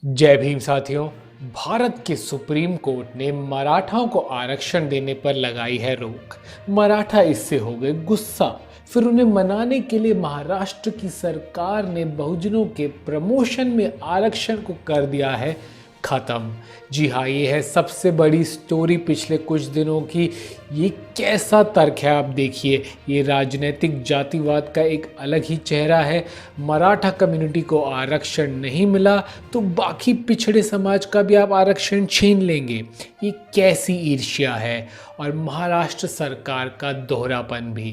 जय भीम साथियों। भारत के सुप्रीम कोर्ट ने मराठाओं को आरक्षण देने पर लगाई है रोक। मराठा इससे हो गए गुस्सा। फिर उन्हें मनाने के लिए महाराष्ट्र की सरकार ने बहुजनों के प्रमोशन में आरक्षण को कर दिया है खत्म। जी हाँ, ये है सबसे बड़ी स्टोरी पिछले कुछ दिनों की। ये कैसा तर्क है आप देखिए। ये राजनीतिक जातिवाद का एक अलग ही चेहरा है। मराठा कम्युनिटी को आरक्षण नहीं मिला तो बाकी पिछड़े समाज का भी आप आरक्षण छीन लेंगे। ये कैसी ईर्ष्या है। और महाराष्ट्र सरकार का दोहरापन भी,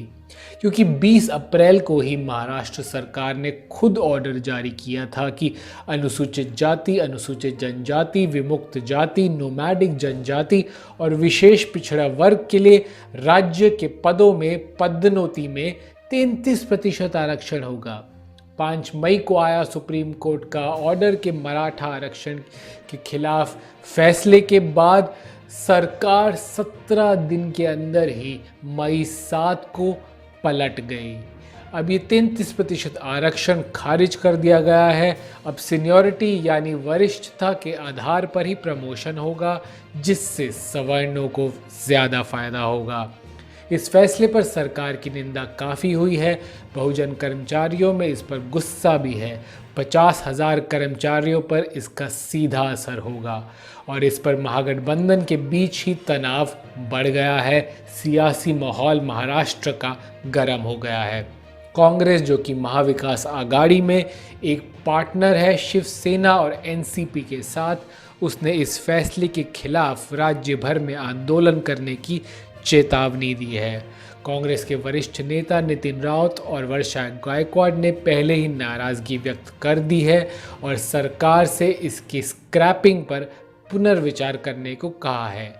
क्योंकि 20 अप्रैल को ही महाराष्ट्र सरकार ने खुद ऑर्डर जारी किया था कि अनुसूचित जाति, अनुसूचित जनजाति, विमुक्त जाति, नोमैडिक जनजाति और विशेष पिछड़ा वर्ग के लिए राज्य के पदों में पदोन्नति में 33% आरक्षण होगा। 5 मई को आया सुप्रीम कोर्ट का ऑर्डर के मराठा आरक्षण के खिलाफ फैसले के बाद सरकार 17 दिन के अंदर ही मई 7 को पलट गई। अब ये 33% आरक्षण खारिज कर दिया गया है। अब सीनियरिटी यानी वरिष्ठता के आधार पर ही प्रमोशन होगा, जिससे सवर्णों को ज़्यादा फायदा होगा। इस फैसले पर सरकार की निंदा काफ़ी हुई है। बहुजन कर्मचारियों में इस पर गुस्सा भी है। 50,000 कर्मचारियों पर इसका सीधा असर होगा और इस पर महागठबंधन के बीच ही तनाव बढ़ गया है। सियासी माहौल महाराष्ट्र का गर्म हो गया है। कांग्रेस, जो कि महाविकास आघाड़ी में एक पार्टनर है शिवसेना और एनसीपी के साथ, उसने इस फैसले के खिलाफ राज्य भर में आंदोलन करने की चेतावनी दी है। कांग्रेस के वरिष्ठ नेता नितिन राउत और वर्षा गायकवाड़ ने पहले ही नाराजगी व्यक्त कर दी है और सरकार से इसकी स्क्रैपिंग पर पुनर्विचार करने को कहा है।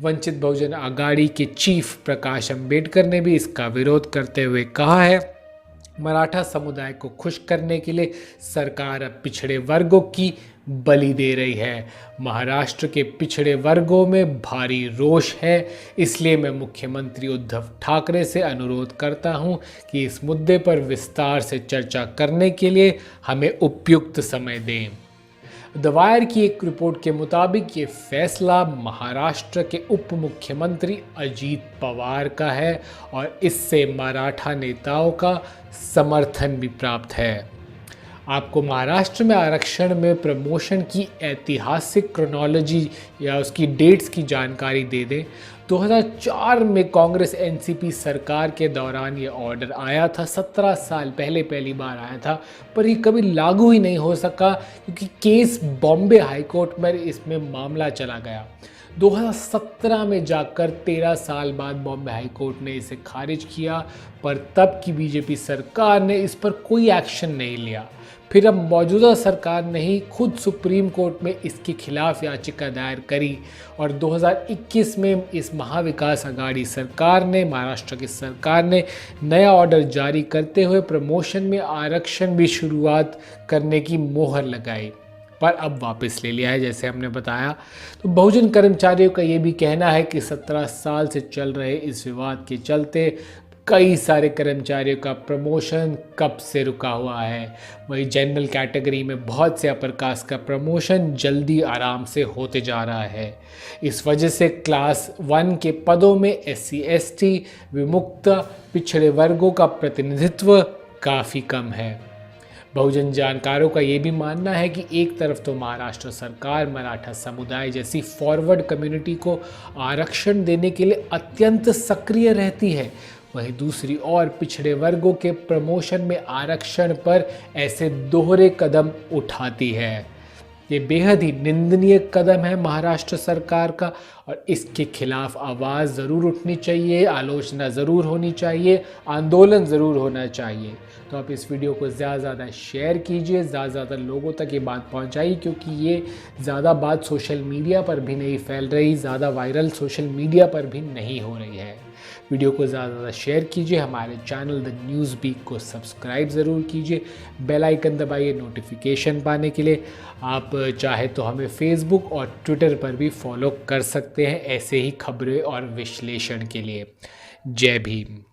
वंचित बहुजन आघाड़ी के चीफ प्रकाश अंबेडकर ने भी इसका विरोध करते हुए कहा है, मराठा समुदाय को खुश करने के लिए सरकार अब पिछड़े वर्गों की बलि दे रही है। महाराष्ट्र के पिछड़े वर्गों में भारी रोष है। इसलिए मैं मुख्यमंत्री उद्धव ठाकरे से अनुरोध करता हूं कि इस मुद्दे पर विस्तार से चर्चा करने के लिए हमें उपयुक्त समय दें। द वायर की एक रिपोर्ट के मुताबिक ये फैसला महाराष्ट्र के उप मुख्यमंत्री अजीत पवार का है और इससे मराठा नेताओं का समर्थन भी प्राप्त है। आपको महाराष्ट्र में आरक्षण में प्रमोशन की ऐतिहासिक क्रोनोलॉजी या उसकी डेट्स की जानकारी दे दें। 2004 में कांग्रेस एनसीपी सरकार के दौरान ये ऑर्डर आया था। 17 साल पहले पहली बार आया था, पर ये कभी लागू ही नहीं हो सका क्योंकि केस बॉम्बे हाई कोर्ट में इसमें मामला चला गया। 2017 में जाकर 13 साल बाद बॉम्बे हाई कोर्ट ने इसे खारिज किया, पर तब की बीजेपी सरकार ने इस पर कोई एक्शन नहीं लिया। फिर अब मौजूदा सरकार ने ही खुद सुप्रीम कोर्ट में इसके खिलाफ याचिका दायर करी और 2021 में इस महाविकास आघाड़ी सरकार ने, महाराष्ट्र की सरकार ने नया ऑर्डर जारी करते हुए प्रमोशन में आरक्षण भी शुरुआत करने की मोहर लगाई, पर अब वापस ले लिया है जैसे हमने बताया। तो बहुजन कर्मचारियों का ये भी कहना है कि 17 साल से चल रहे इस विवाद के चलते कई सारे कर्मचारियों का प्रमोशन कब से रुका हुआ है। वही जनरल कैटेगरी में बहुत से अपर कास्ट का प्रमोशन जल्दी आराम से होते जा रहा है। इस वजह से क्लास 1 के पदों में SC ST, विमुक्त, पिछड़े वर्गों का प्रतिनिधित्व काफ़ी कम है। बहुजन जानकारों का ये भी मानना है कि एक तरफ तो महाराष्ट्र सरकार मराठा समुदाय जैसी फॉरवर्ड कम्युनिटी को आरक्षण देने के लिए अत्यंत सक्रिय रहती है, वहीं दूसरी ओर पिछड़े वर्गों के प्रमोशन में आरक्षण पर ऐसे दोहरे कदम उठाती है। ये बेहद ही निंदनीय कदम है महाराष्ट्र सरकार का और इसके खिलाफ आवाज़ ज़रूर उठनी चाहिए, आलोचना ज़रूर होनी चाहिए, आंदोलन ज़रूर होना चाहिए। तो आप इस वीडियो को ज़्यादा से ज़्यादा शेयर कीजिए, ज़्यादा से ज़्यादा लोगों तक ये बात पहुंचाइए, क्योंकि ये ज़्यादा बात सोशल मीडिया पर भी नहीं फैल रही, ज़्यादा वायरल सोशल मीडिया पर भी नहीं हो रही है। वीडियो को ज़्यादा से ज़्यादा शेयर कीजिए, हमारे चैनल द न्यूज़ बीक को सब्सक्राइब ज़रूर कीजिए, बेल आइकन दबाइए नोटिफिकेशन पाने के लिए। आप चाहे तो हमें फेसबुक और ट्विटर पर भी फॉलो कर सकते हैं ऐसे ही खबरें और विश्लेषण के लिए। जय भीम।